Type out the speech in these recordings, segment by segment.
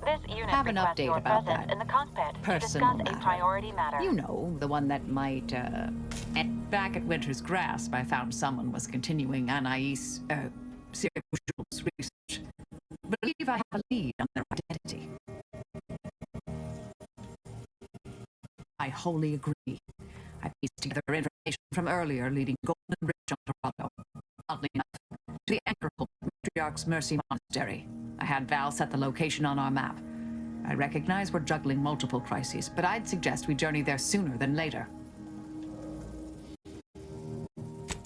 This unit Have an requests update your about presence that in the cockpit to personal discuss a matter. priority matter. You know, the one that might, And back at Winter's Grasp, I found someone was continuing Anais, Syracuse research. Believe I have a lead on their identity. I wholly agree. I pieced together information from earlier leading Golden Ridge on Toronto. Oddly enough, to the anchor cult Matriarch's Mercy Monastery. I had Val set the location on our map. I recognize we're juggling multiple crises, but I'd suggest we journey there sooner than later.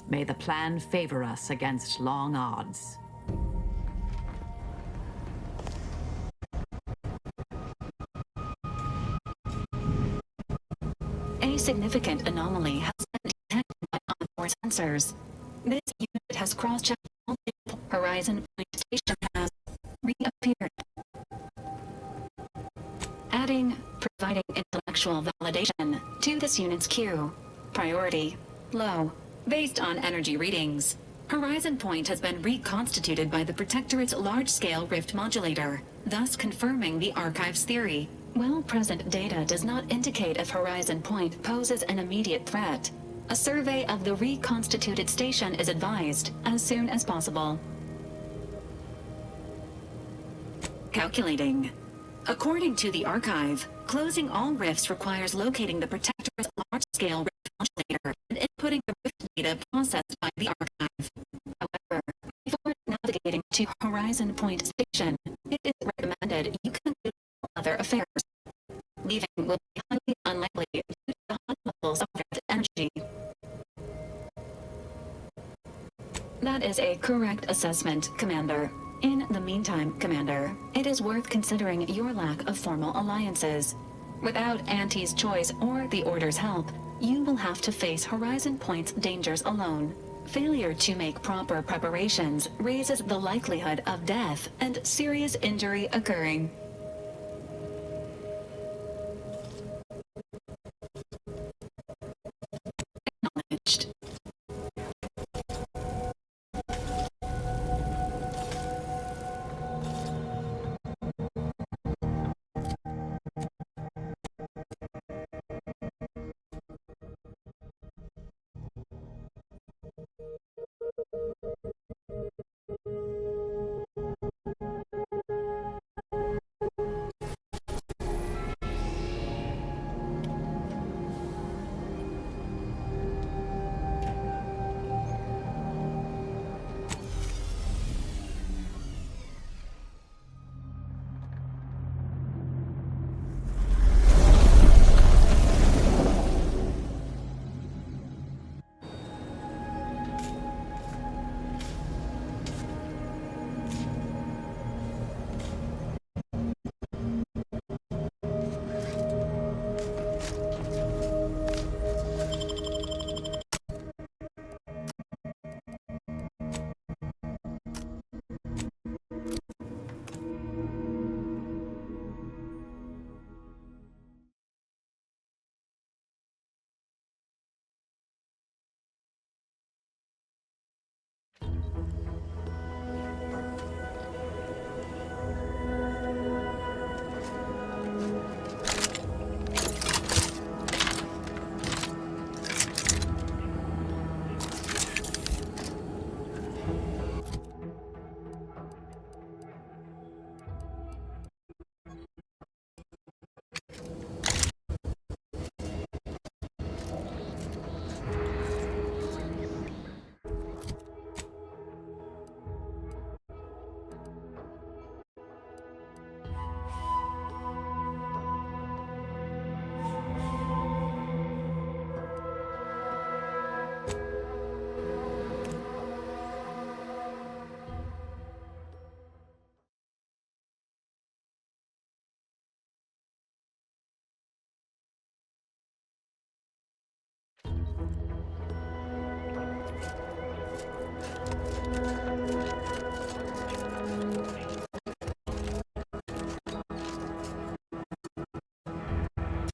May the plan favor us against long odds. A significant anomaly has been detected by onboard sensors. This unit has cross-checked multiple Horizon Point Station has reappeared. Providing intellectual validation to this unit's queue. Priority, low, based on energy readings. Horizon Point has been reconstituted by the Protectorate's large-scale rift modulator, thus confirming the Archive's theory. While present data does not indicate if Horizon Point poses an immediate threat, a survey of the reconstituted station is advised as soon as possible. Calculating. According to the Archive, closing all rifts requires locating the Protectorate's large-scale rift modulator and inputting the rift data processed by the Archive. However, before navigating to Horizon Point Station, it is recommended you conclude other affairs. Leaving will be highly unlikely due to the high levels of rift energy. That is a correct assessment, Commander. In the meantime, Commander, it is worth considering your lack of formal alliances. Without Auntie's choice or the Order's help, you will have to face Horizon Point's dangers alone. Failure to make proper preparations raises the likelihood of death and serious injury occurring. Acknowledged.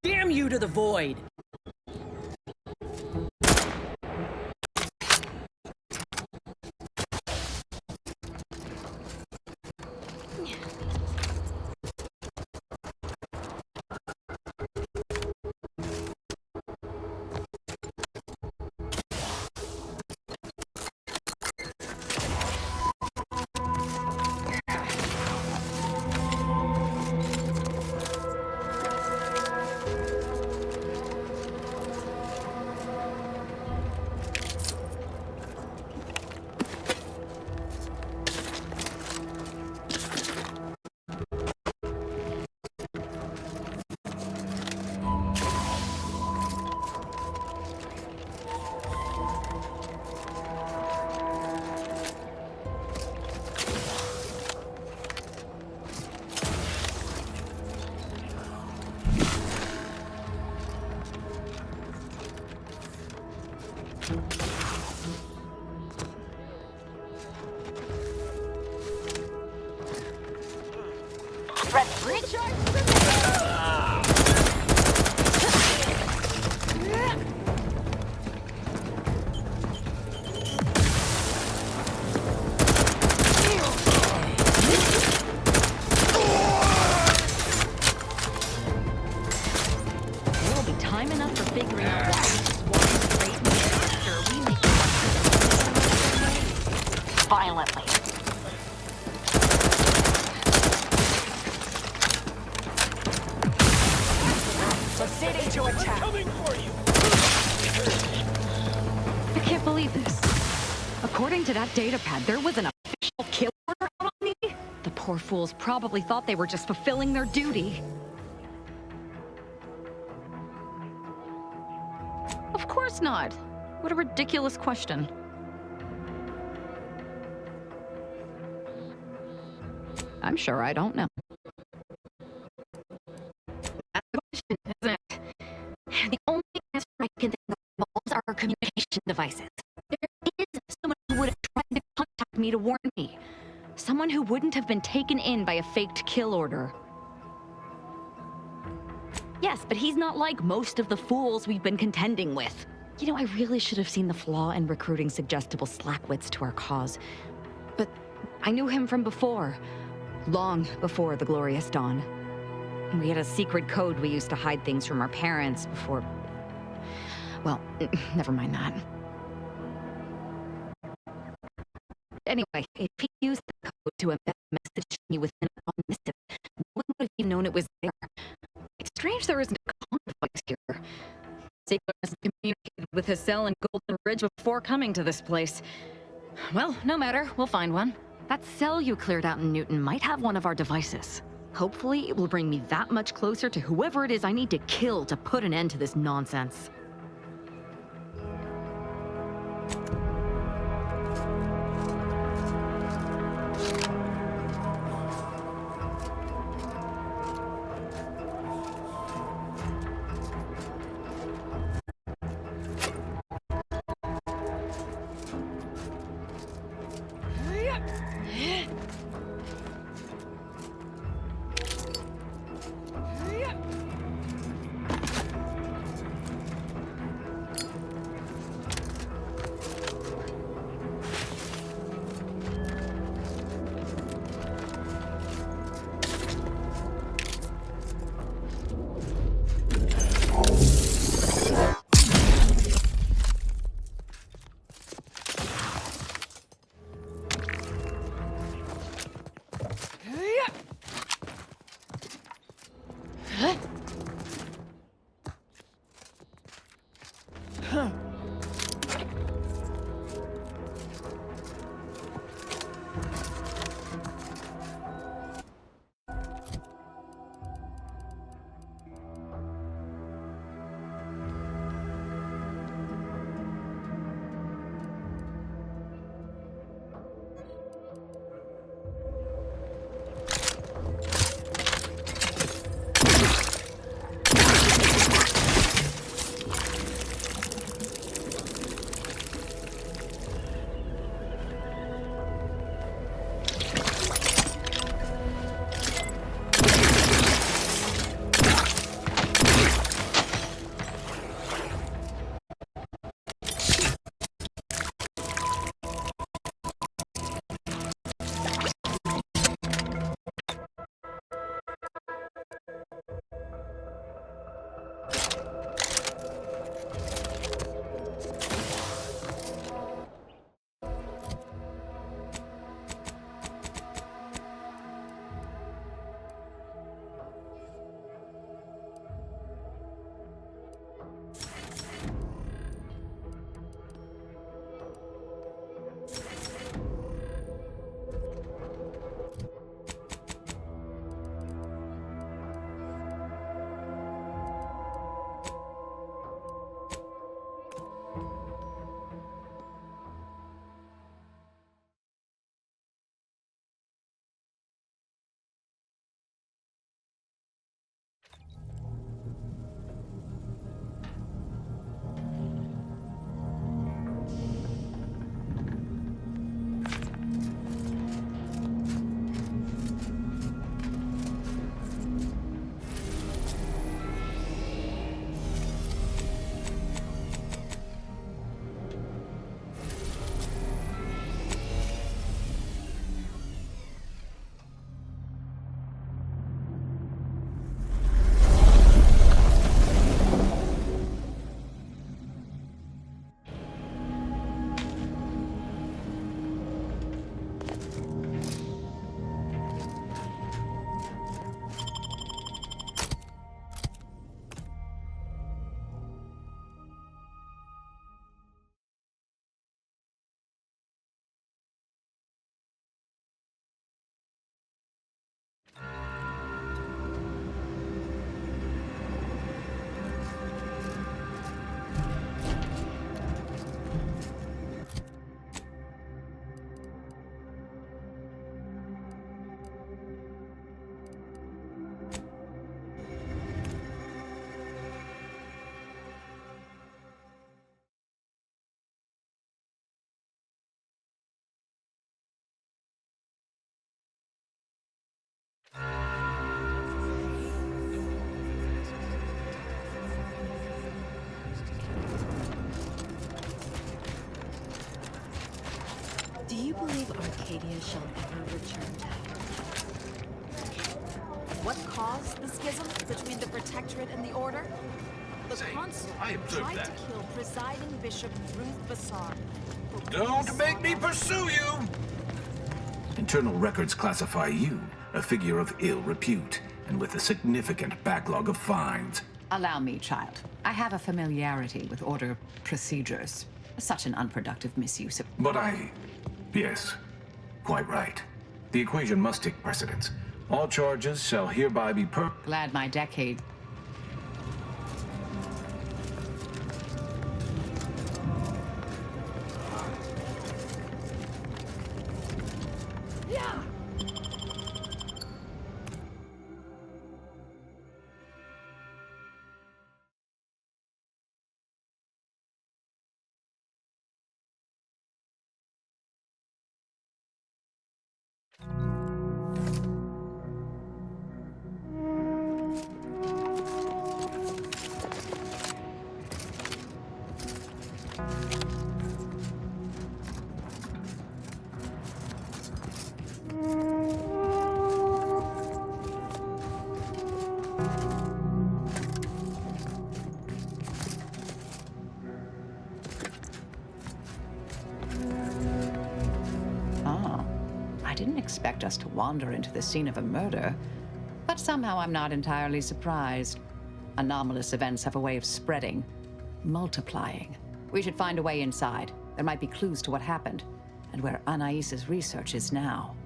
Damn you to the void! There will be time enough for figuring out why Swarm's great after we make Violently. Proceeding to attack. I can't believe this. According to that datapad, there was an official kill order on me. The poor fools probably thought they were just fulfilling their duty. Of course not. What a ridiculous question. I'm sure I don't know. That's the question, isn't it? The only answer I can think of involves our communication devices. There is someone who would have tried to contact me to warn me. Someone who wouldn't have been taken in by a faked kill order. Yes, but he's not like most of the fools we've been contending with. You know, I really should have seen the flaw in recruiting suggestible slackwits to our cause. But I knew him from before. Long before the Glorious Dawn. We had a secret code we used to hide things from our parents before... Well, never mind that. Anyway, if he used the code to embed a message to me within a missive, no one would have even known it was there. It's strange there isn't a conflict here. Ziegler has communicated with his cell in Golden Ridge before coming to this place. Well, no matter. We'll find one. That cell you cleared out in Newton might have one of our devices. Hopefully, it will bring me that much closer to whoever it is I need to kill to put an end to this nonsense. you believe Arcadia shall ever return to heaven? What caused the schism between the Protectorate and the Order? The Consul I observed tried that. to kill presiding Bishop Ruth Bassard. but Don't we make saw me that- pursue you! Internal records classify you, a figure of ill repute, and with a significant backlog of fines. Allow me, child. I have a familiarity with Order procedures. Such an unproductive misuse of... But yes, quite right. The equation must take precedence. All charges shall hereby be Glad my decade... I didn't expect us to wander into the scene of a murder, but somehow I'm not entirely surprised. Anomalous events have a way of spreading, multiplying. We should find a way inside. There might be clues to what happened, and where Anais's research is now.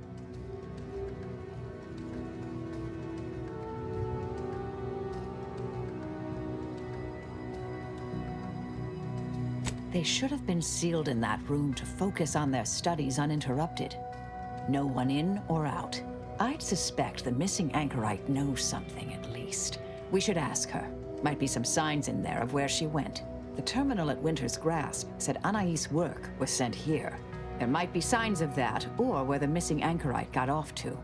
They should have been sealed in that room to focus on their studies uninterrupted. No one in or out. I'd suspect the missing anchorite knows something at least. We should ask her. Might be some signs in there of where she went. The terminal at Winter's Grasp said Anais' work was sent here. There might be signs of that, or where the missing anchorite got off to.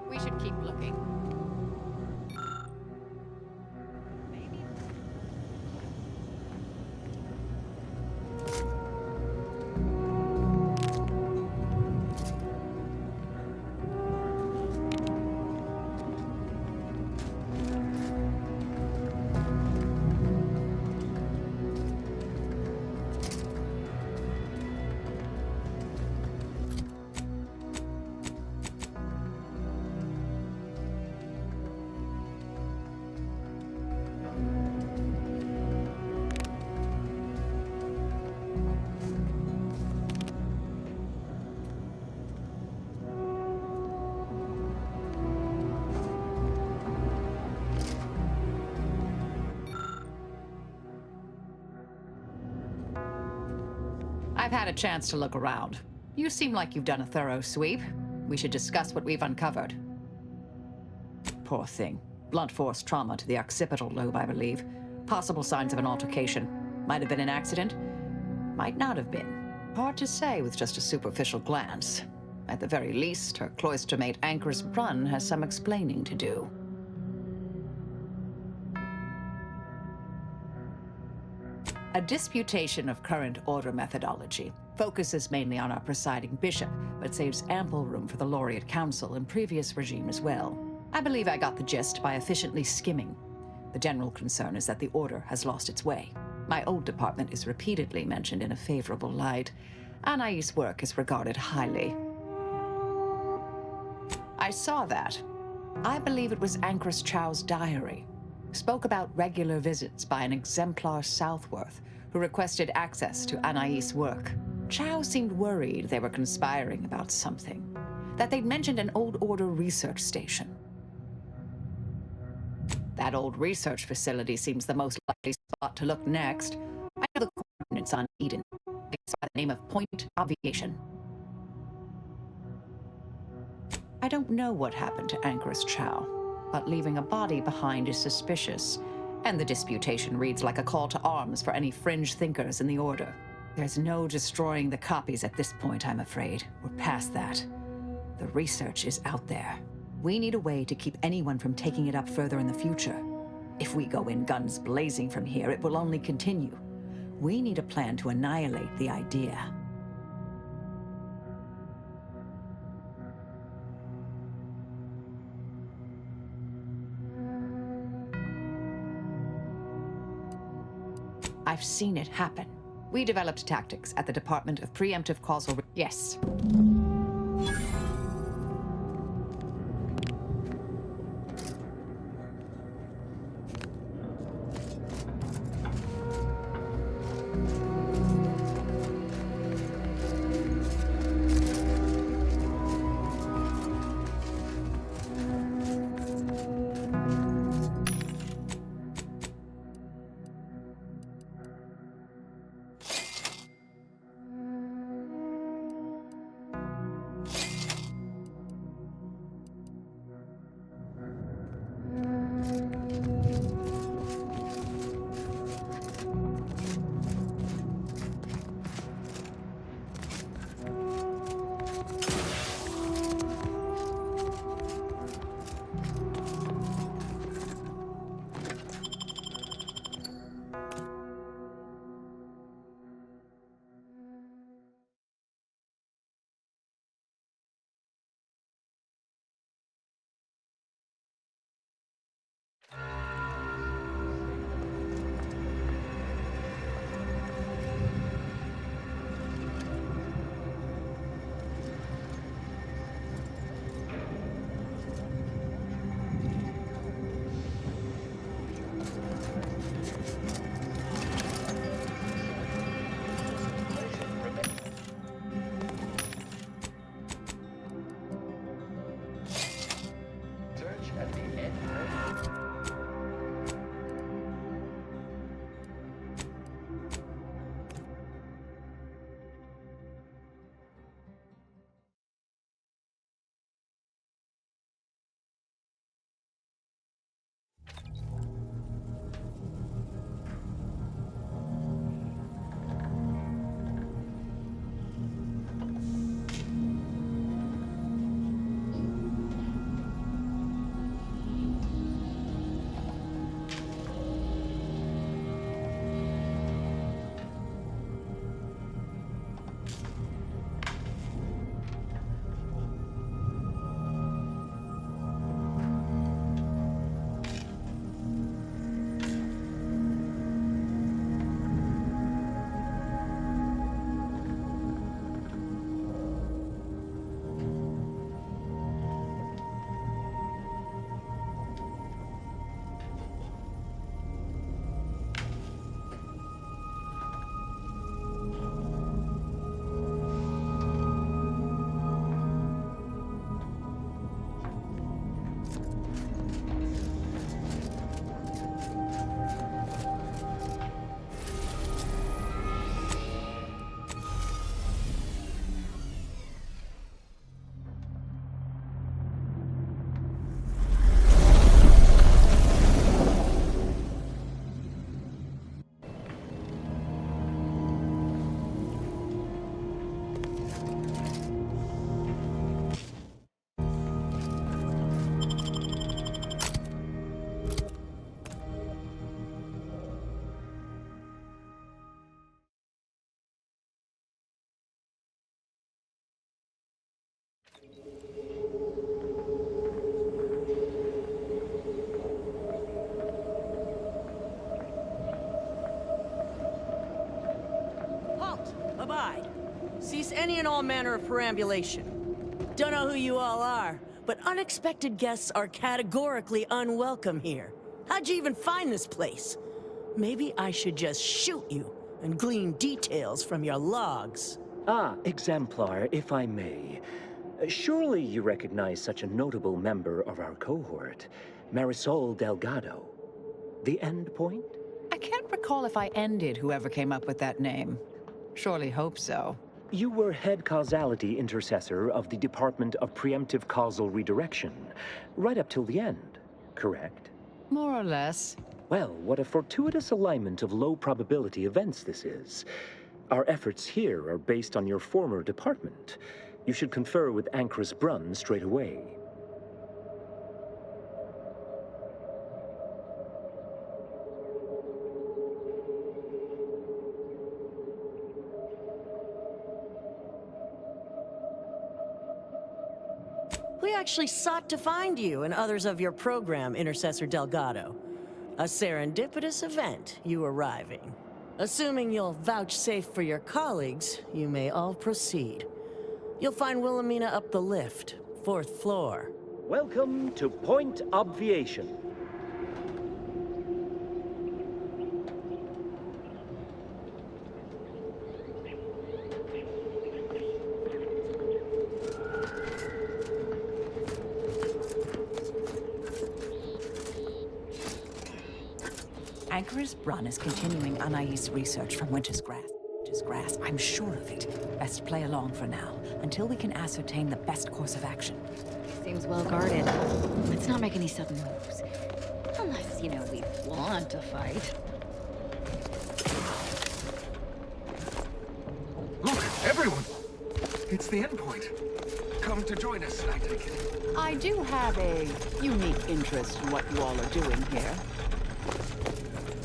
We should keep looking. I've had a chance to look around. You seem like you've done a thorough sweep. We should discuss what we've uncovered. Poor thing. Blunt force trauma to the occipital lobe, I believe. Possible signs of an altercation. Might have been an accident. Might not have been. Hard to say with just a superficial glance. At the very least, her cloistermate Anchor's Brunn has some explaining to do. A disputation of current order methodology focuses mainly on our presiding bishop, but saves ample room for the Laureate Council and previous regime as well. I believe I got the gist by efficiently skimming. The general concern is that the order has lost its way. My old department is repeatedly mentioned in a favorable light. Anais' work is regarded highly. I saw that. I believe it was Anchoress Chow's diary. Spoke about regular visits by an exemplar Southworth, who requested access to Anais' work. Chow seemed worried they were conspiring about something, that they'd mentioned an old order research station. That old research facility seems the most likely spot to look next. I know the coordinates on Eden. It's by the name of Point Obviation. I don't know what happened to Anchoress Chow, but leaving a body behind is suspicious, and the disputation reads like a call to arms for any fringe thinkers in the Order. There's no destroying the copies at this point, I'm afraid. We're past that. The research is out there. We need a way to keep anyone from taking it up further in the future. If we go in guns blazing from here, it will only continue. We need a plan to annihilate the idea. I've seen it happen. We developed tactics at the Department of Preemptive Causal... Yes. Abide. Cease any and all manner of perambulation. Don't know who you all are, but unexpected guests are categorically unwelcome here. How'd you even find this place? Maybe I should just shoot you and glean details from your logs. Ah, Exemplar, if I may. Surely you recognize such a notable member of our cohort, Marisol Delgado. The Endpoint? I can't recall if I ended whoever came up with that name. Surely hope so. You were head causality intercessor of the Department of Preemptive Causal Redirection, right up till the end, correct? More or less. Well, what a fortuitous alignment of low probability events this is. Our efforts here are based on your former department. You should confer with Ancrus Brunn straight away. We actually sought to find you and others of your program, Intercessor Delgado. A serendipitous event, you arriving. Assuming you'll vouchsafe for your colleagues, you may all proceed. You'll find Wilhelmina up the lift, 4th floor. Welcome to Point Obviation. Ancrus Brunn is continuing Anais' research from Winter's Grass. I'm sure of it. Best play along for now, until we can ascertain the best course of action. Seems well guarded. Let's not make any sudden moves. Unless, we want to fight. Look, everyone! It's the endpoint. Come to join us, I take it. I do have a unique interest in what you all are doing here.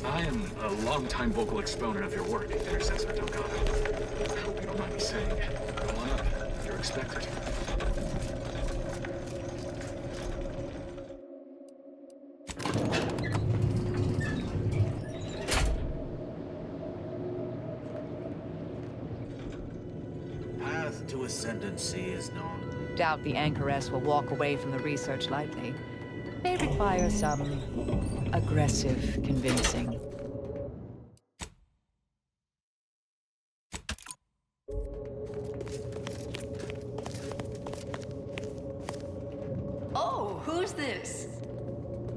I am a longtime vocal exponent of your work, Intercessor Delgado. I hope you don't mind me saying. Go on up. You're expected. Path to ascendancy is known. Doubt the Anchoress will walk away from the research lightly. May require some aggressive convincing. Oh, who's this?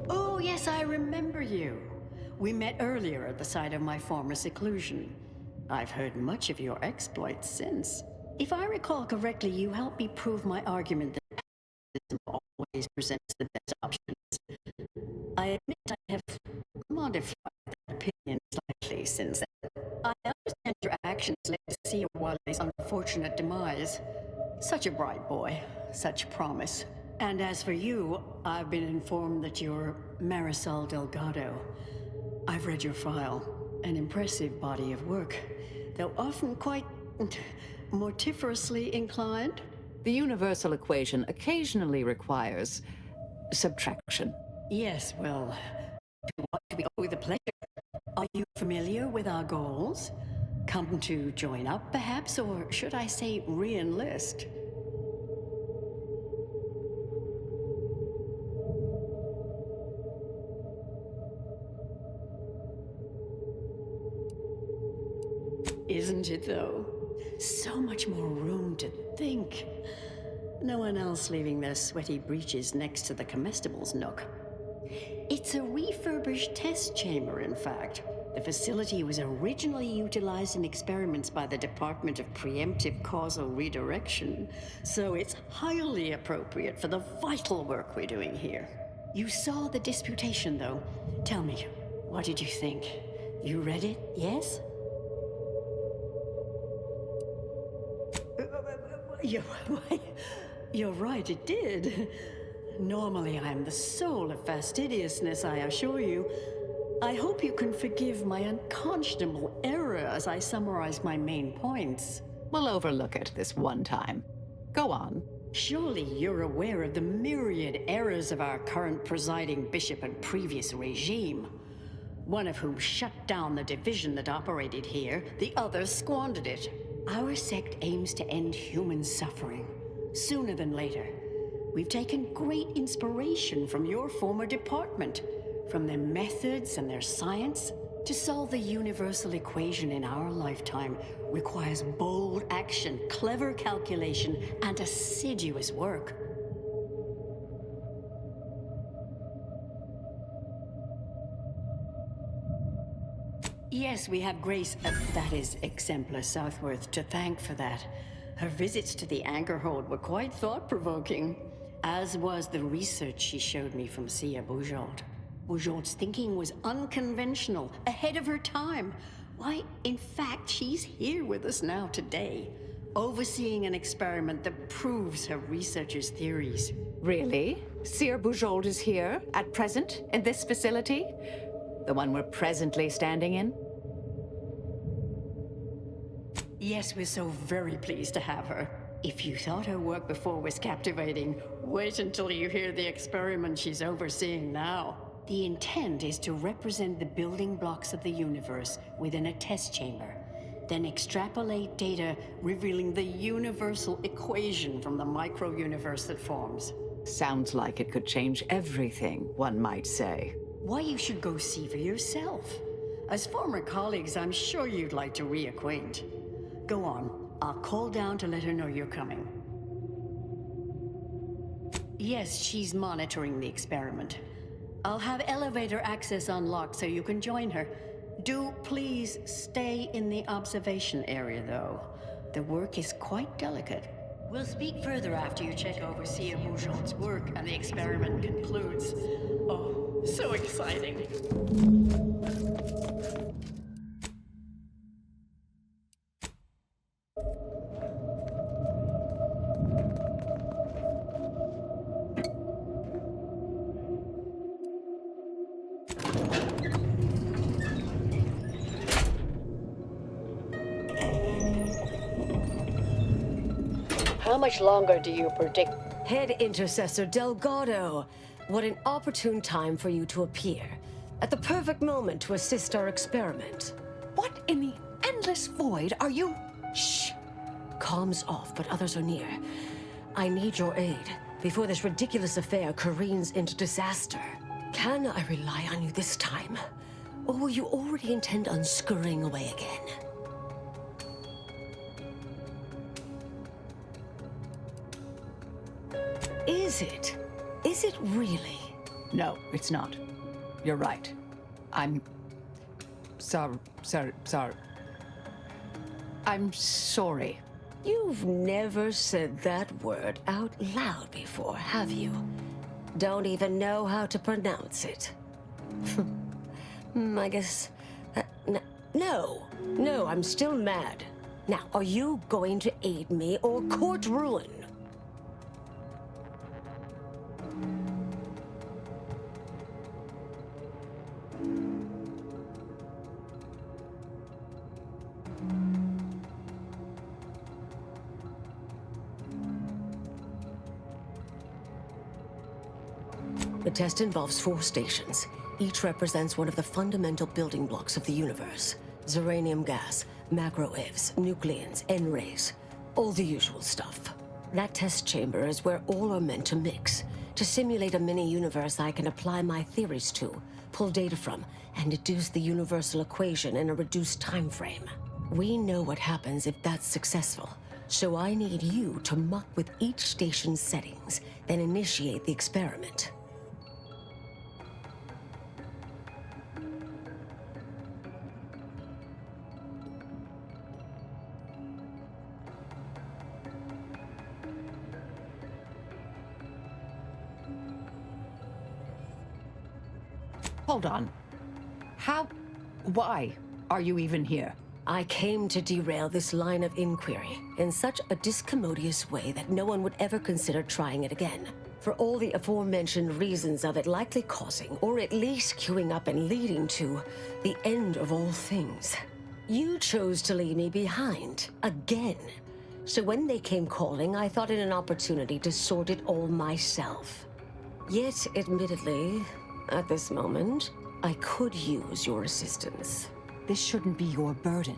Oh, yes, I remember you. We met earlier at the site of my former seclusion. I've heard much of your exploits since. If I recall correctly, you helped me prove my argument that pacifism always presents the best options. I admit I have modified that opinion slightly since then. I understand your actions led to Sia Wale's unfortunate demise. Such a bright boy, such promise. And as for you, I've been informed that you're Marisol Delgado. I've read your file. An impressive body of work, though often quite mortiferously inclined. The universal equation occasionally requires subtraction. Yes, well, to what do we owe the pleasure? Are you familiar with our goals? Come to join up, perhaps, or should I say re-enlist? Isn't it, though? So much more room to think. No one else leaving their sweaty breeches next to the comestibles nook. It's a refurbished test chamber, in fact. The facility was originally utilized in experiments by the Department of Preemptive Causal Redirection, so it's highly appropriate for the vital work we're doing here. You saw the disputation, though. Tell me, what did you think? You read it, yes? You're right, it did. Normally, I'm the soul of fastidiousness, I assure you. I hope you can forgive my unconscionable error as I summarize my main points. We'll overlook it this one time. Go on. Surely you're aware of the myriad errors of our current presiding bishop and previous regime. One of whom shut down the division that operated here, the other squandered it. Our sect aims to end human suffering, sooner than later. We've taken great inspiration from your former department, from their methods and their science. To solve the universal equation in our lifetime requires bold action, clever calculation, and assiduous work. Yes, we have Grace, that is Exemplar Southworth, to thank for that. Her visits to the Anchorhold were quite thought-provoking, as was the research she showed me from Sia Bujold. Bujold's thinking was unconventional, ahead of her time. Why, in fact, she's here with us now today, overseeing an experiment that proves her researchers' theories. Really? Seer Bujold is here, at present, in this facility? The one we're presently standing in? Yes, we're so very pleased to have her. If you thought her work before was captivating, wait until you hear the experiment she's overseeing now. The intent is to represent the building blocks of the universe within a test chamber, then extrapolate data revealing the universal equation from the micro-universe that forms. Sounds like it could change everything, one might say. Why, you should go see for yourself. As former colleagues, I'm sure you'd like to reacquaint. Go on. I'll call down to let her know you're coming. Yes, she's monitoring the experiment. I'll have elevator access unlocked so you can join her. Do please stay in the observation area, though. The work is quite delicate. We'll speak further after you check over Seer Bujold's work and the experiment concludes. Oh, so exciting. How much longer do you predict? Head Intercessor Delgado, what an opportune time for you to appear. At the perfect moment to assist our experiment. What in the endless void are you? Shh. Comms off, but others are near. I need your aid before this ridiculous affair careens into disaster. Can I rely on you this time? Or will you already intend on scurrying away again? Is it? Is it really? No, it's not. You're right. I'm... sorry. I'm sorry. You've never said that word out loud before, have you? Don't even know how to pronounce it. I guess... No, I'm still mad. Now, are you going to aid me or court ruin? The test involves 4 stations. Each represents one of the fundamental building blocks of the universe. Zeranium gas, macro-ivs, nucleons, N-rays. All the usual stuff. That test chamber is where all are meant to mix. To simulate a mini-universe I can apply my theories to, pull data from, and deduce the universal equation in a reduced time frame. We know what happens if that's successful. So I need you to muck with each station's settings, then initiate the experiment. Hold on. Why are you even here? I came to derail this line of inquiry in such a discommodious way that no one would ever consider trying it again. For all the aforementioned reasons of it likely causing, or at least queuing up and leading to, the end of all things. You chose to leave me behind, again. So when they came calling, I thought it an opportunity to sort it all myself. Yet, admittedly, at this moment, I could use your assistance. This shouldn't be your burden.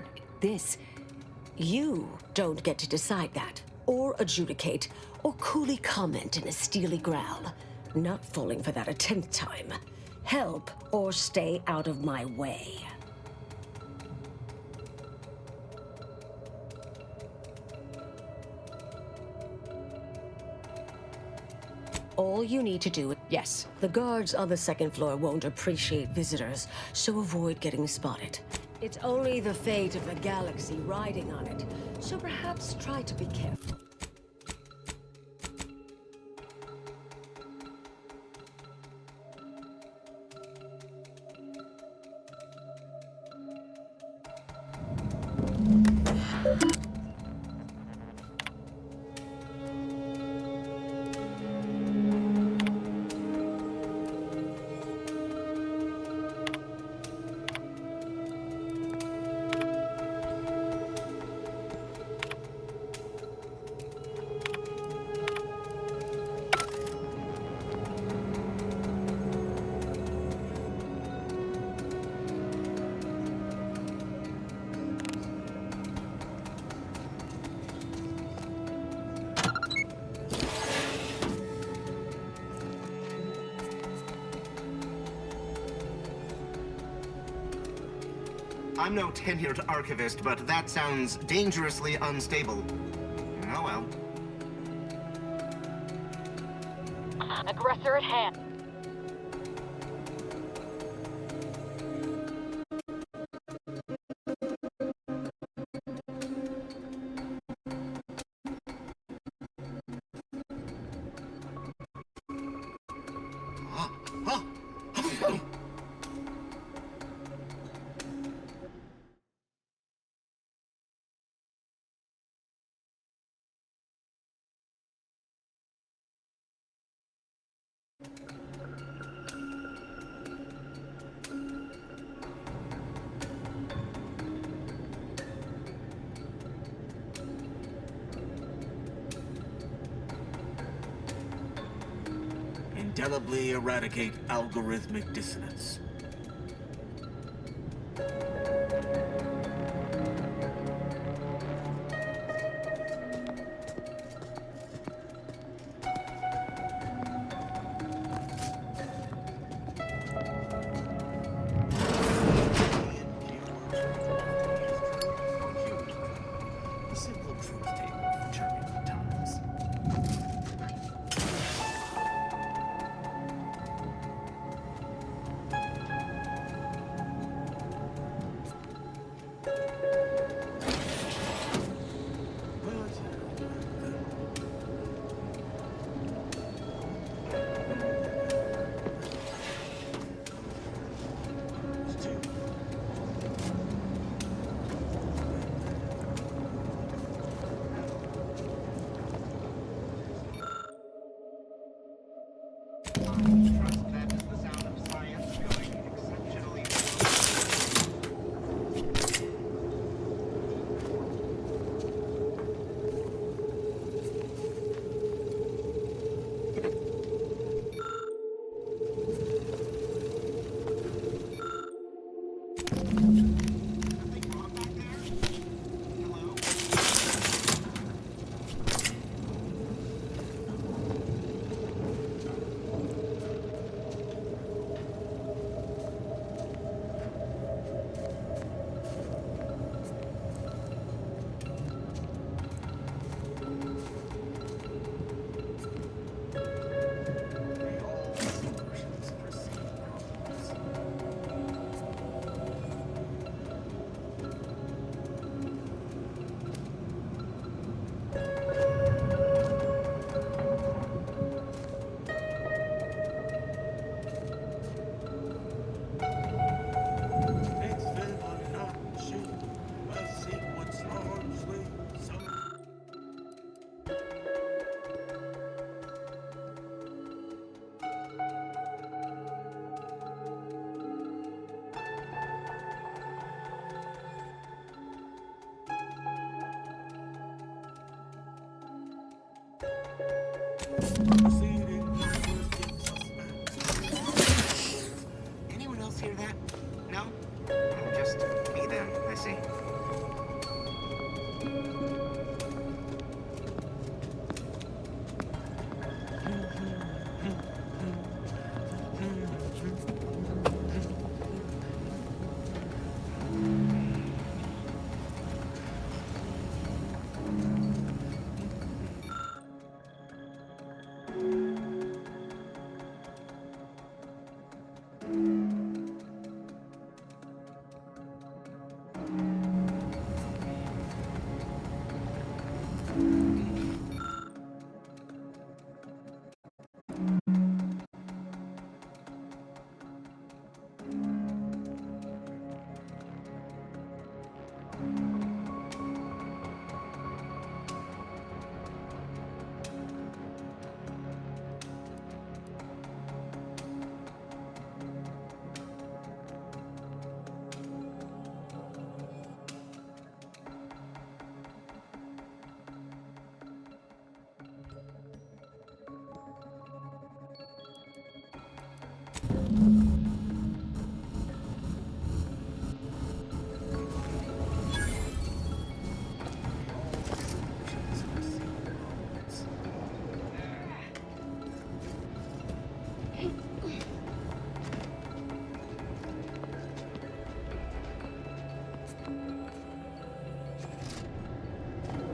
You don't get to decide that, or adjudicate, or coolly comment in a steely growl. Not falling for that a 10th time. Help, or stay out of my way. All you need to do... Yes. The guards on the 2nd floor won't appreciate visitors, so avoid getting spotted. It's only the fate of the galaxy riding on it, so perhaps try to be careful. I'm no tenured archivist, but that sounds dangerously unstable. Oh well. Aggressor at hand. Indelibly eradicate algorithmic dissonance. Simple truth table for turbulent times. Anyone else hear that? No? Oh, just me then, I see.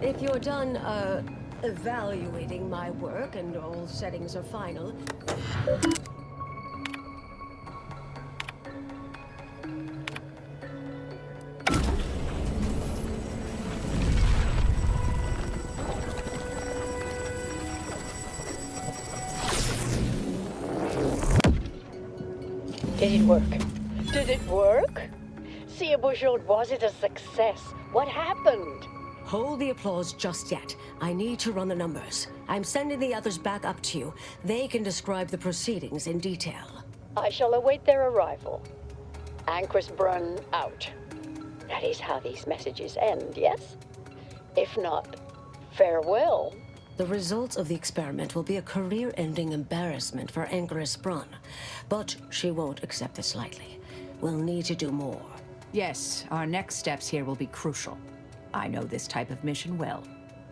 If you're done, evaluating my work and all settings are final... Did it work? Did it work? Sia Bujold, was it a success? What happened? Hold the applause just yet. I need to run the numbers. I'm sending the others back up to you. They can describe the proceedings in detail. I shall await their arrival. Anchor's Brun out. That is how these messages end, yes? If not, farewell. The results of the experiment will be a career-ending embarrassment for Anchoress Brun. But she won't accept this lightly. We'll need to do more. Yes, our next steps here will be crucial. I know this type of mission well.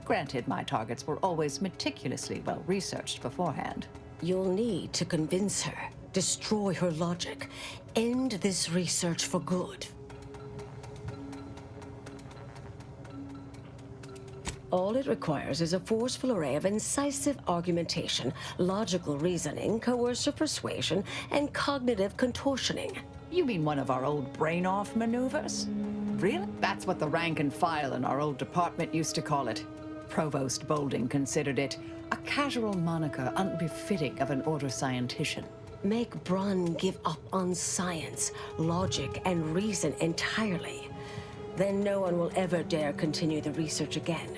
Granted, my targets were always meticulously well-researched beforehand. You'll need to convince her, destroy her logic, end this research for good. All it requires is a forceful array of incisive argumentation, logical reasoning, coercive persuasion, and cognitive contortioning. You mean one of our old brain-off maneuvers? Really? That's what the rank and file in our old department used to call it. Provost Bolding considered it a casual moniker unbefitting of an order scientician. Make Brun give up on science, logic, and reason entirely. Then no one will ever dare continue the research again.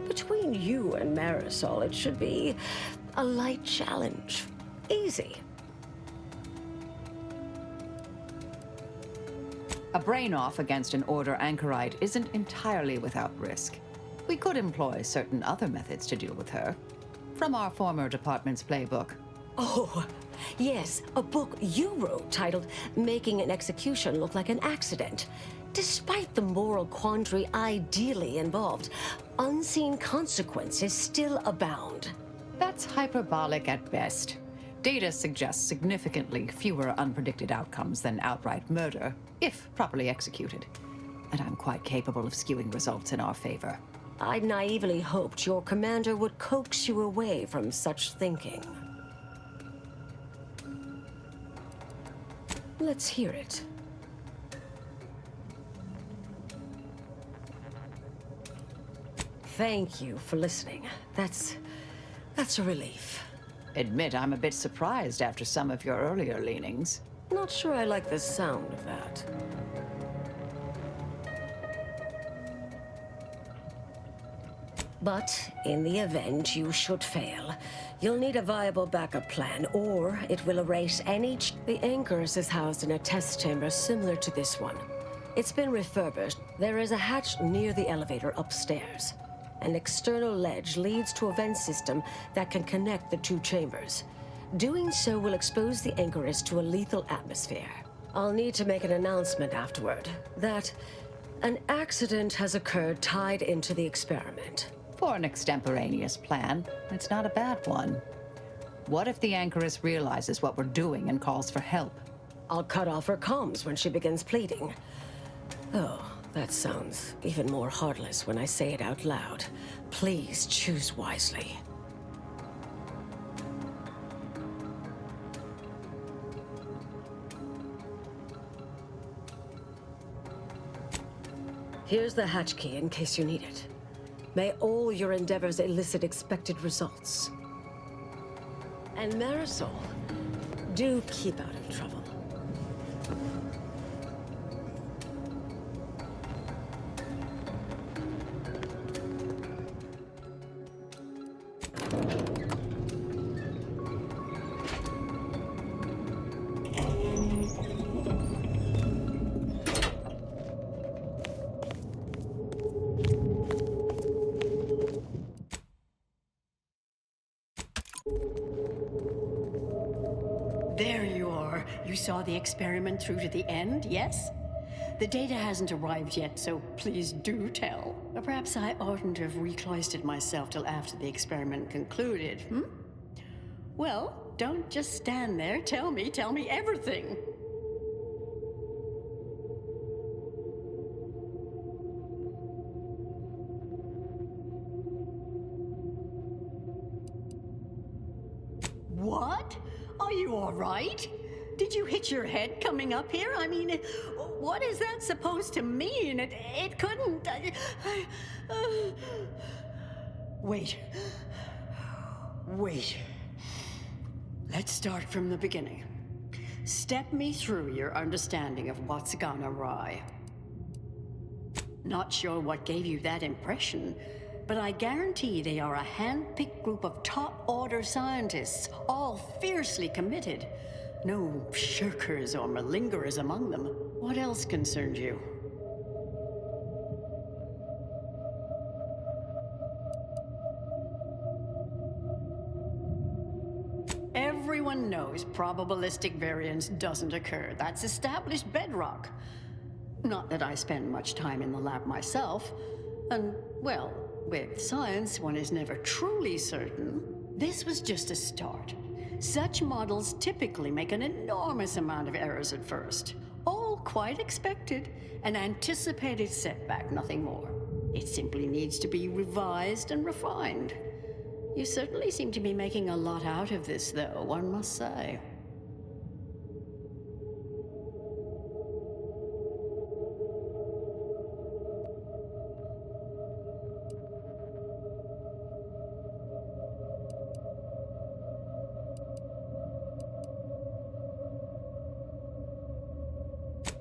Between you and Marisol, it should be a light challenge. Easy. A brain-off against an Order anchorite isn't entirely without risk. We could employ certain other methods to deal with her. From our former department's playbook. Oh, yes, a book you wrote titled Making an Execution Look Like an Accident. Despite the moral quandary ideally involved, unseen consequences still abound. That's hyperbolic at best. Data suggests significantly fewer unpredicted outcomes than outright murder, if properly executed. And I'm quite capable of skewing results in our favor. I naively hoped your commander would coax you away from such thinking. Let's hear it. Thank you for listening. That's a relief. Admit I'm a bit surprised after some of your earlier leanings. Not sure I like the sound of that. But in the event you should fail, you'll need a viable backup plan, or it will erase any... The Anchoress is housed in a test chamber similar to this one. It's been refurbished. There is a hatch near the elevator upstairs. An external ledge leads to a vent system that can connect the two chambers. Doing so will expose the Anchoress to a lethal atmosphere. I'll need to make an announcement afterward that an accident has occurred tied into the experiment. For an extemporaneous plan, it's not a bad one. What if the Anchoress realizes what we're doing and calls for help? I'll cut off her comms when she begins pleading. Oh, that sounds even more heartless when I say it out loud. Please choose wisely. Here's the hatch key in case you need it. May all your endeavors elicit expected results. And Marisol, do keep out of trouble. There you are. You saw the experiment through to the end, yes? The data hasn't arrived yet, so please do tell. Or perhaps I oughtn't have recloistered myself till after the experiment concluded, hmm? Well, don't just stand there. Tell me everything. you all right? Did you hit your head coming up here? I mean, what is that supposed to mean? It couldn't... Wait. Let's start from the beginning. Step me through your understanding of what's gone awry. Not sure what gave you that impression, but I guarantee they are a hand-picked group of top-order scientists, all fiercely committed. No shirkers or malingerers among them. What else concerns you? Everyone knows probabilistic variance doesn't occur. That's established bedrock. Not that I spend much time in the lab myself. And, well, with science, one is never truly certain. This was just a start. Such models typically make an enormous amount of errors at first. All quite expected. An anticipated setback, nothing more. It simply needs to be revised and refined. You certainly seem to be making a lot out of this, though, one must say.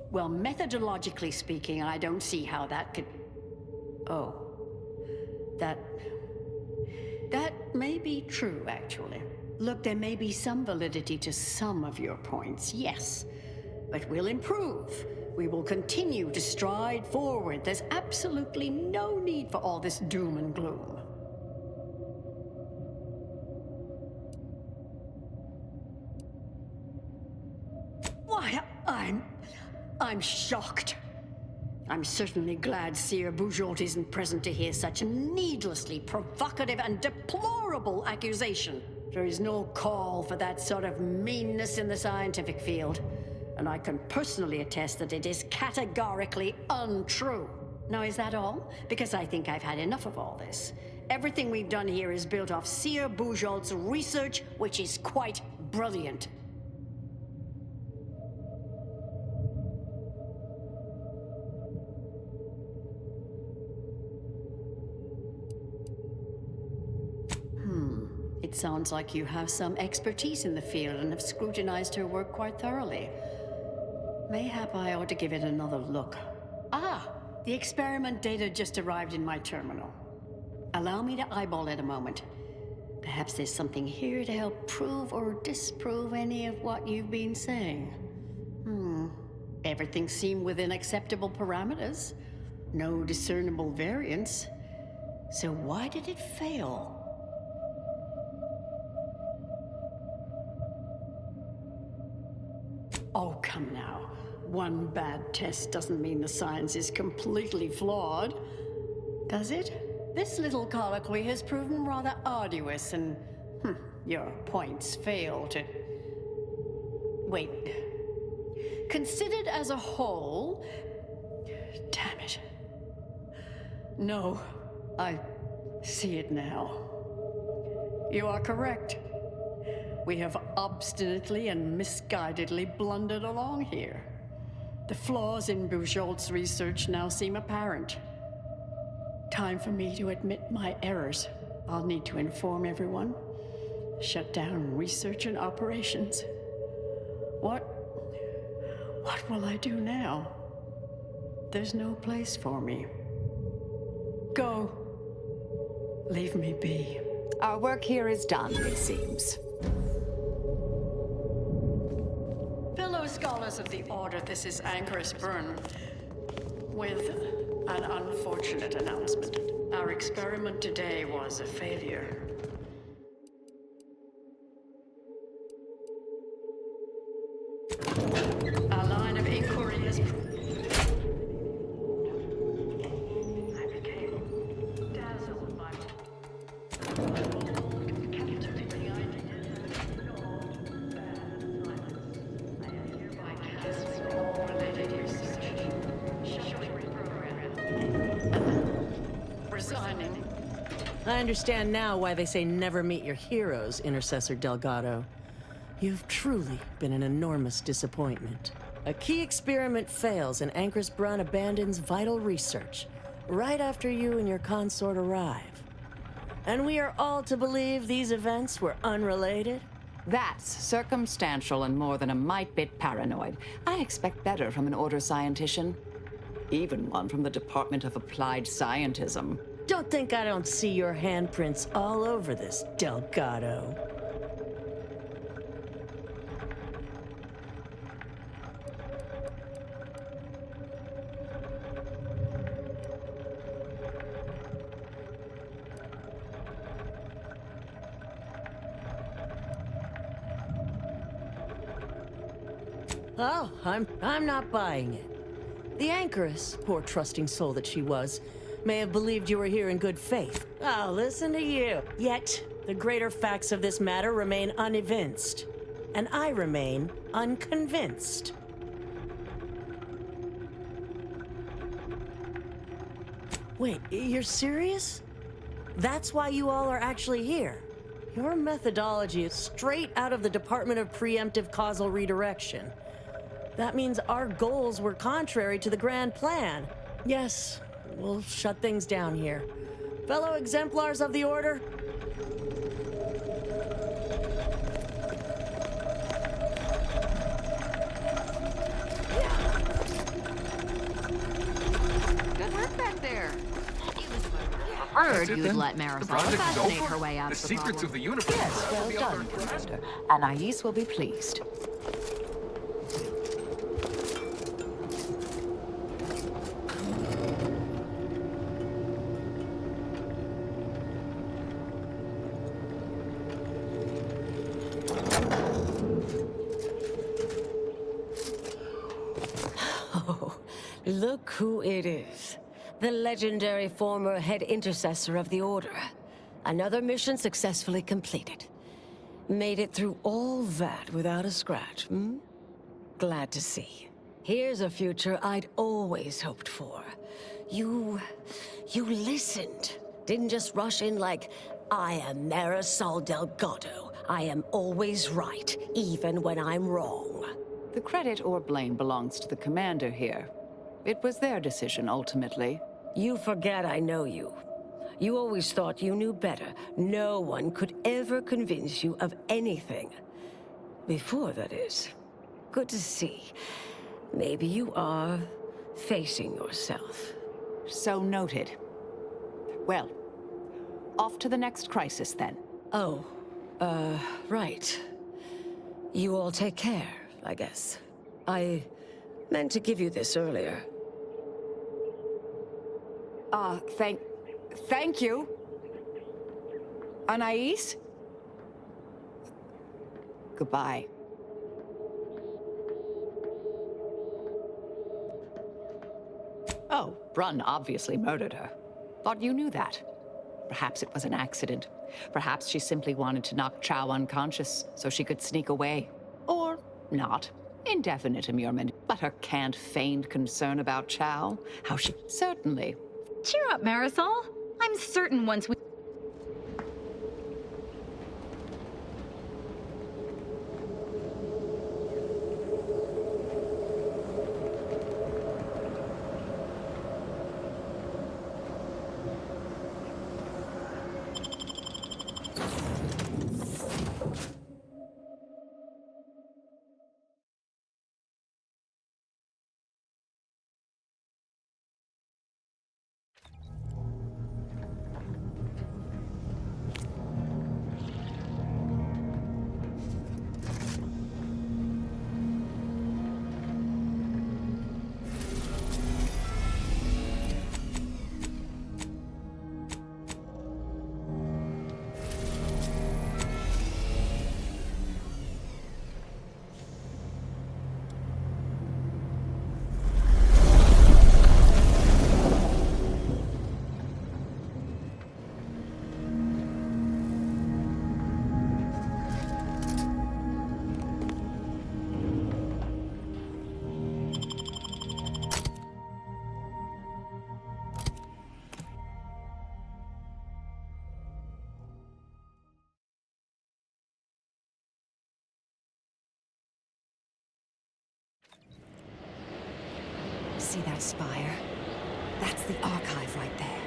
Well, methodologically speaking, I don't see how that could... Oh. That may be true, actually. Look, there may be some validity to some of your points, yes. But we'll improve. We will continue to stride forward. There's absolutely no need for all this doom and gloom. Why, I'm shocked. I'm certainly glad Seer Bujold isn't present to hear such a needlessly provocative and deplorable accusation. There is no call for that sort of meanness in the scientific field, and I can personally attest that it is categorically untrue. Now, is that all? Because I think I've had enough of all this. Everything we've done here is built off Seer Bujold's research, which is quite brilliant. It sounds like you have some expertise in the field and have scrutinized her work quite thoroughly. Mayhap I ought to give it another look. Ah, the experiment data just arrived in my terminal. Allow me to eyeball it a moment. Perhaps there's something here to help prove or disprove any of what you've been saying. Everything seemed within acceptable parameters. No discernible variance. So why did it fail? Oh, come now. One bad test doesn't mean the science is completely flawed, does it? This little colloquy has proven rather arduous, and your points fail to... Wait. Considered as a whole... Damn it. No, I see it now. You are correct. We have obstinately and misguidedly blundered along here. The flaws in Bujold's research now seem apparent. Time for me to admit my errors. I'll need to inform everyone. Shut down research and operations. What will I do now? There's no place for me. Go. Leave me be. Our work here is done, it seems. Fellow scholars of the Order, this is Anchorus Byrne, with an unfortunate announcement. Our experiment today was a failure. A line of inquiry is... I became dazzled by... I understand now why they say never meet your heroes, Intercessor Delgado. You've truly been an enormous disappointment. A key experiment fails and Anchorus Brun abandons vital research right after you and your consort arrive. And we are all to believe these events were unrelated? That's circumstantial and more than a mite bit paranoid. I expect better from an Order scientician. Even one from the Department of Applied Scientism. Don't think I don't see your handprints all over this, Delgado. Oh, I'm not buying it. The Anchoress, poor trusting soul that she was, may have believed you were here in good faith. Oh, listen to you. Yet, the greater facts of this matter remain unevinced. And I remain unconvinced. Wait, you're serious? That's why you all are actually here. Your methodology is straight out of the Department of Preemptive Causal Redirection. That means our goals were contrary to the grand plan. Yes, we'll shut things down here. Fellow exemplars of the Order? Good work back there. Preferred you'd let Marisol fascinate her way out the of the secrets problem. of the universe. Yes, well done, Commander. Anais will be pleased. Look who it is. The legendary former head intercessor of the Order. Another mission successfully completed. Made it through all that without a scratch, hmm? Glad to see. Here's a future I'd always hoped for. You listened. Didn't just rush in like, I am Marisol Delgado. I am always right, even when I'm wrong. The credit or blame belongs to the Commander here. It was their decision, ultimately. You forget I know you. You always thought you knew better. No one could ever convince you of anything. Before, that is. Good to see. Maybe you are facing yourself. So noted. Well, off to the next crisis, then. Oh, right. You all take care, I guess. I meant to give you this earlier. Thank you. Anais? Goodbye. Oh, Brun obviously murdered her. Thought you knew that. Perhaps it was an accident. Perhaps she simply wanted to knock Chow unconscious so she could sneak away. Or not. Indefinite immurement. But her canned feigned concern about Chow? How she... Certainly. Cheer up, Marisol. I'm certain once we... See that spire? That's the archive right there.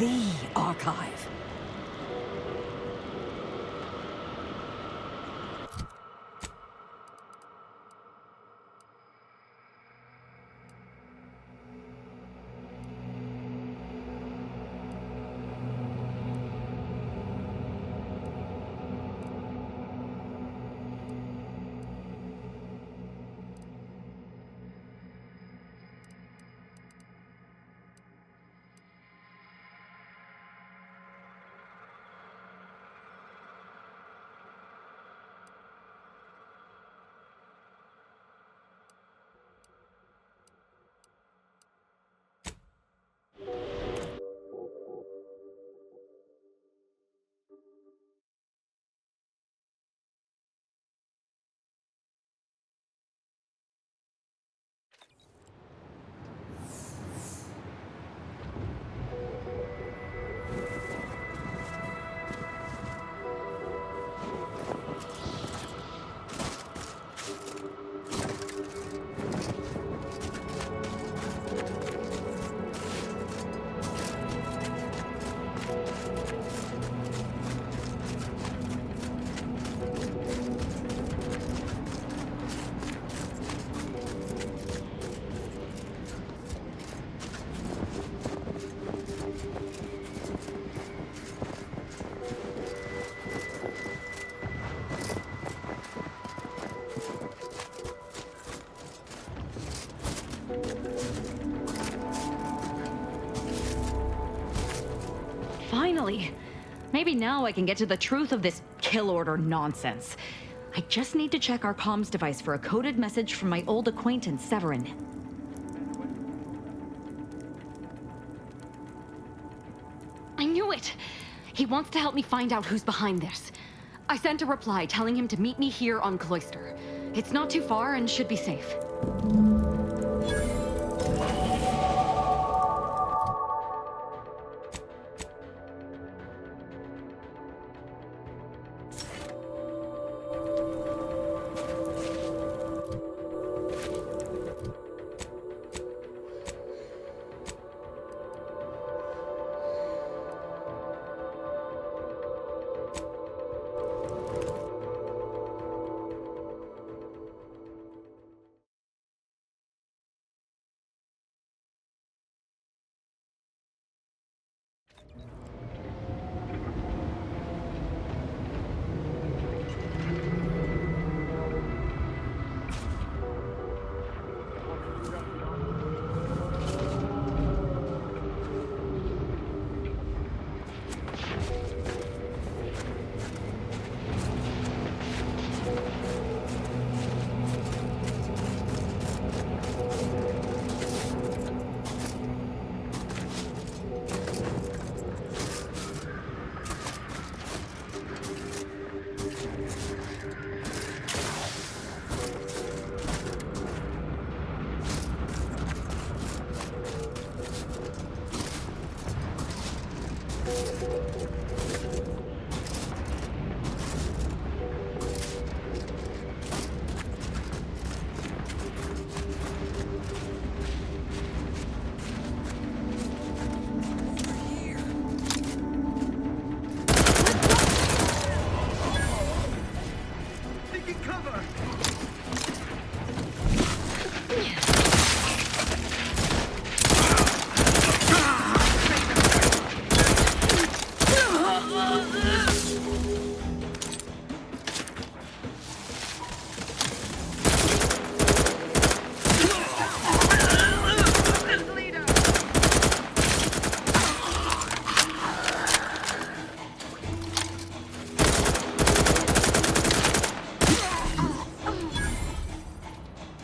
The archive. Finally! Maybe now I can get to the truth of this kill order nonsense. I just need to check our comms device for a coded message from my old acquaintance, Severin. I knew it! He wants to help me find out who's behind this. I sent a reply telling him to meet me here on Cloister. It's not too far and should be safe.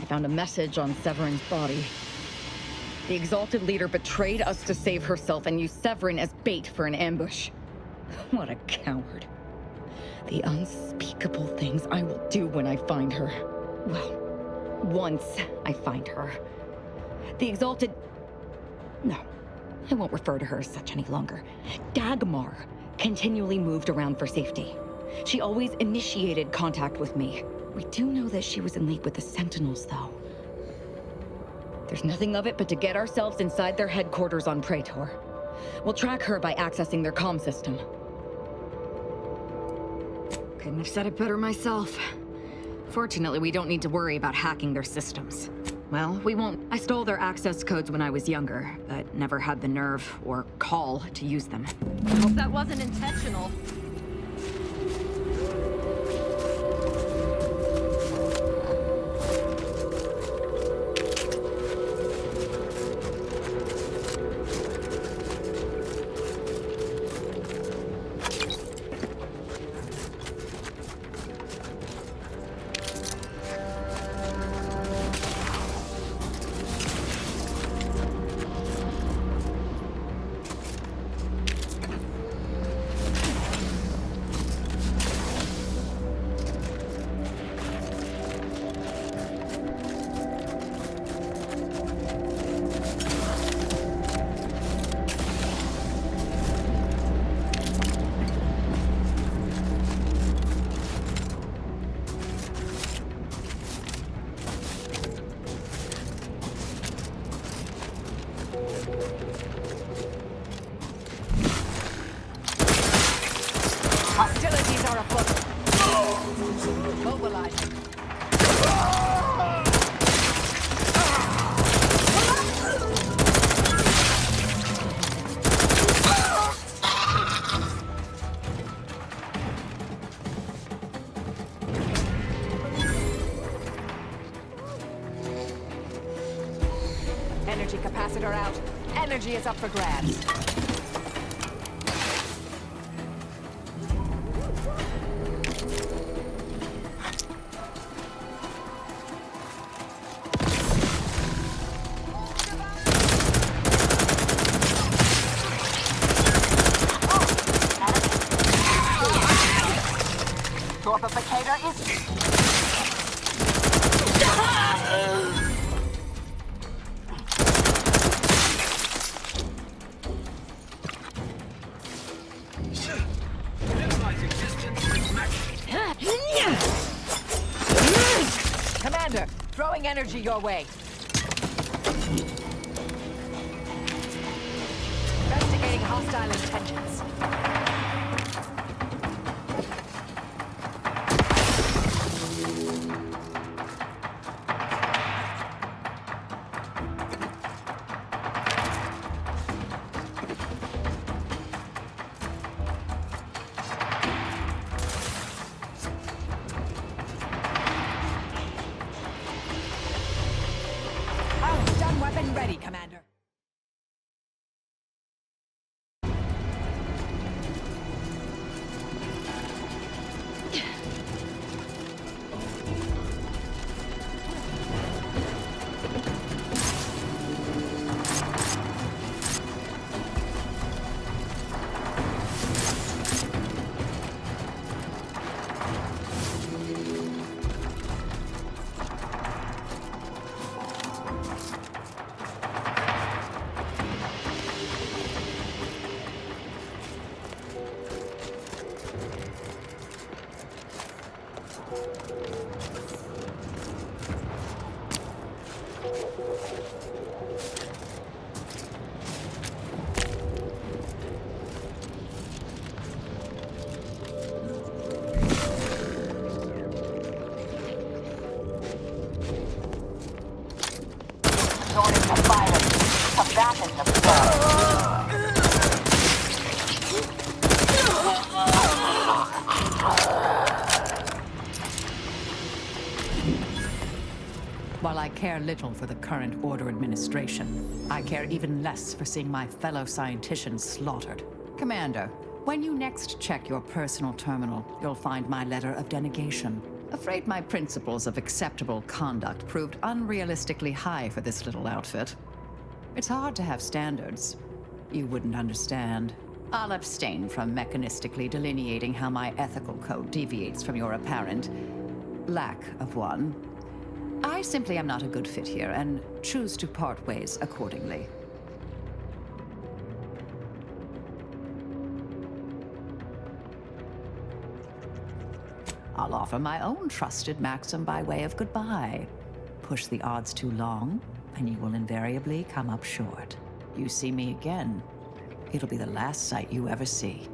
Found a message on Severin's body. The Exalted Leader betrayed us to save herself and used Severin as bait for an ambush. What a coward. The unspeakable things I will do when I find her. Well, once I find her. The Exalted... No, I won't refer to her as such any longer. Dagmar continually moved around for safety. She always initiated contact with me. We do know that she was in league with the Sentinels, though. There's nothing of it but to get ourselves inside their headquarters on Praetor. We'll track her by accessing their comm system. Couldn't have said it better myself. Fortunately, we don't need to worry about hacking their systems. Well, we won't. I stole their access codes when I was younger, but never had the nerve or call to use them. Hope that wasn't intentional. Hostilities are afoot. Mobilizing. Energy capacitor out. Energy is up for grabs. Torpificator is... Commander, throwing energy your way. Investigating hostile intentions. Stun weapon ready, Commander. Joining the violence, combating the blood. While I care little for the current Order administration, I care even less for seeing my fellow scienticians slaughtered. Commander, when you next check your personal terminal, you'll find my letter of denegation. Afraid my principles of acceptable conduct proved unrealistically high for this little outfit. It's hard to have standards. You wouldn't understand. I'll abstain from mechanistically delineating how my ethical code deviates from your apparent lack of one. I simply am not a good fit here and choose to part ways accordingly. I'll offer my own trusted maxim by way of goodbye. Push the odds too long, and you will invariably come up short. You see me again, it'll be the last sight you ever see.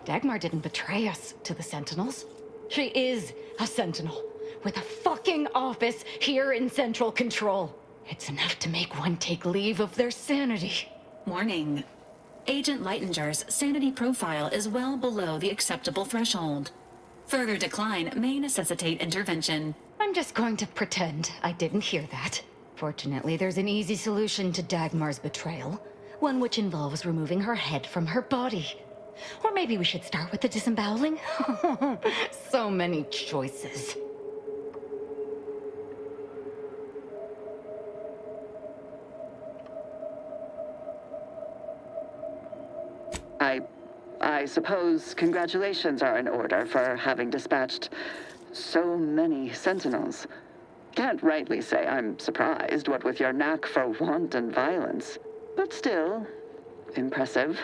Dagmar didn't betray us to the Sentinels. She is a Sentinel, with a fucking office here in Central Control. It's enough to make one take leave of their sanity. Warning. Agent Lightinger's sanity profile is well below the acceptable threshold. Further decline may necessitate intervention. I'm just going to pretend I didn't hear that. Fortunately, there's an easy solution to Dagmar's betrayal. One which involves removing her head from her body. Or maybe we should start with the disemboweling? So many choices. I suppose congratulations are in order for having dispatched so many Sentinels. Can't rightly say I'm surprised, what with your knack for wanton violence. But still, impressive.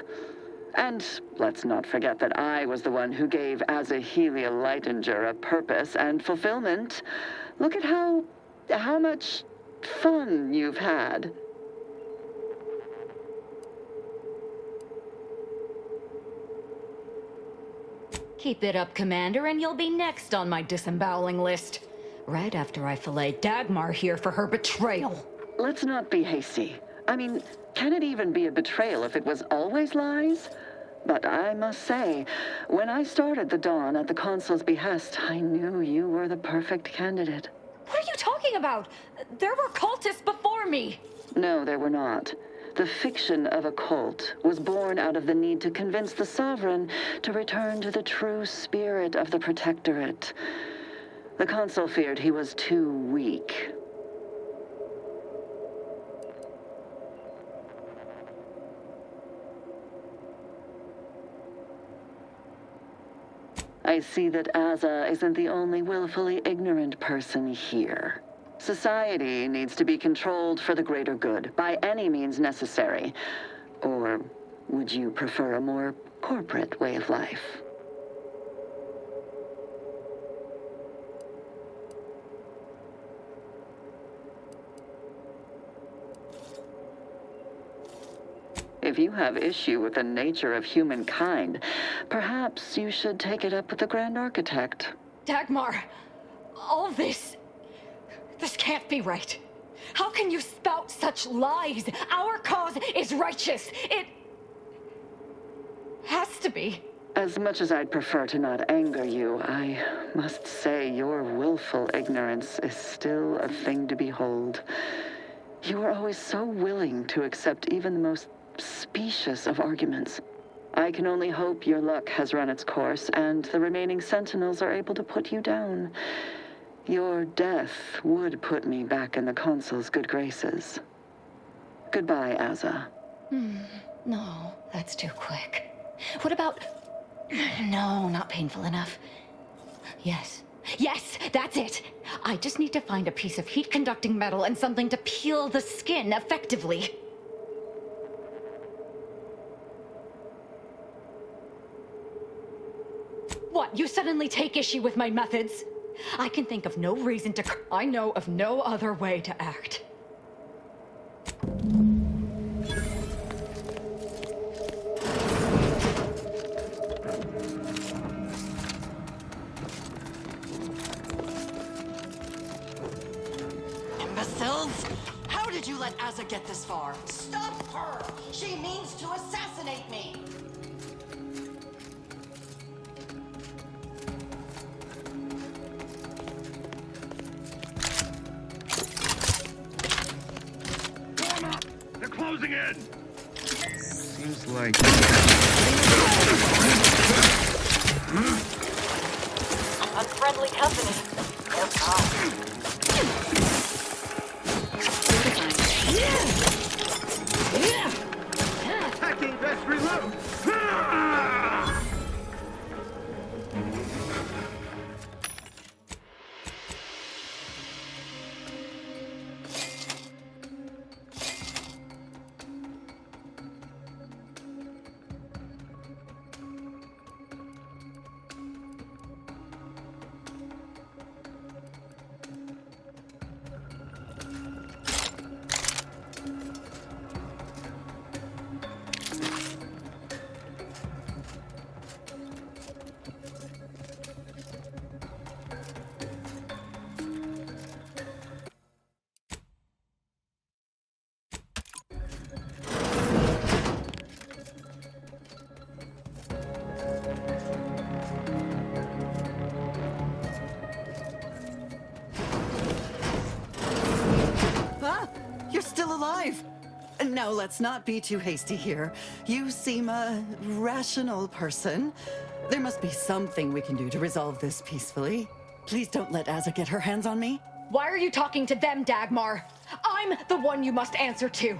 And let's not forget that I was the one who gave Azahelia Lightinger a purpose and fulfillment. Look at how much fun you've had. Keep it up, Commander, and you'll be next on my disemboweling list. Right after I fillet Dagmar here for her betrayal. Let's not be hasty. I mean, can it even be a betrayal if it was always lies? But I must say, when I started the Dawn at the Consul's behest, I knew you were the perfect candidate. What are you talking about? There were cultists before me. No, there were not. The fiction of a cult was born out of the need to convince the Sovereign to return to the true spirit of the Protectorate. The Consul feared he was too weak. I see that Aza isn't the only willfully ignorant person here. Society needs to be controlled for the greater good, by any means necessary. Or would you prefer a more corporate way of life? If you have issue with the nature of humankind, perhaps you should take it up with the Grand Architect. Dagmar, all this can't be right. How can you spout such lies? Our cause is righteous. It has to be. As much as I'd prefer to not anger you, I must say your willful ignorance is still a thing to behold. You are always so willing to accept even the most specious of arguments. I can only hope your luck has run its course and the remaining Sentinels are able to put you down. Your death would put me back in the Consul's good graces. Goodbye, Aza. No, that's too quick. What about... No, not painful enough. Yes, that's it. I just need to find a piece of heat-conducting metal and something to peel the skin effectively. What, you suddenly take issue with my methods? I can think of no reason to... I know of no other way to act. Imbeciles! How did you let Aza get this far? Stop her! She means to assassinate me! Closing in! Seems like... Unfriendly company. Hacking vest reload! Now, let's not be too hasty here. You seem a rational person. There must be something we can do to resolve this peacefully. Please don't let Aza get her hands on me. Why are you talking to them, Dagmar? I'm the one you must answer to.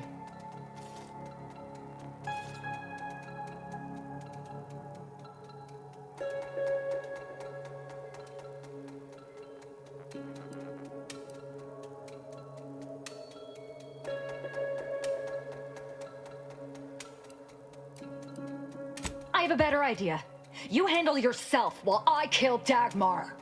I have a better idea. You handle yourself while I kill Dagmar.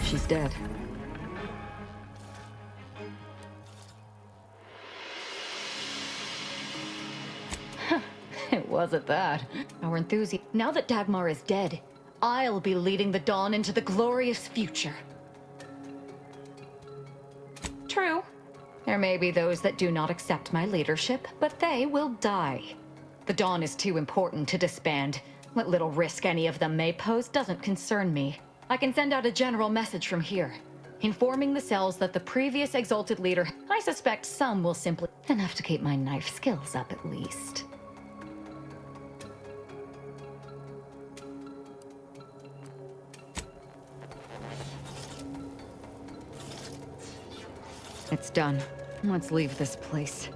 She's dead. It wasn't that. Our enthusiasm. Now that Dagmar is dead, I'll be leading the Dawn into the glorious future. True. There may be those that do not accept my leadership, but they will die. The Dawn is too important to disband. What little risk any of them may pose doesn't concern me. I can send out a general message from here, informing the cells that the previous Exalted Leader... I suspect some will simply... enough to keep my knife skills up at least. It's done. Let's leave this place.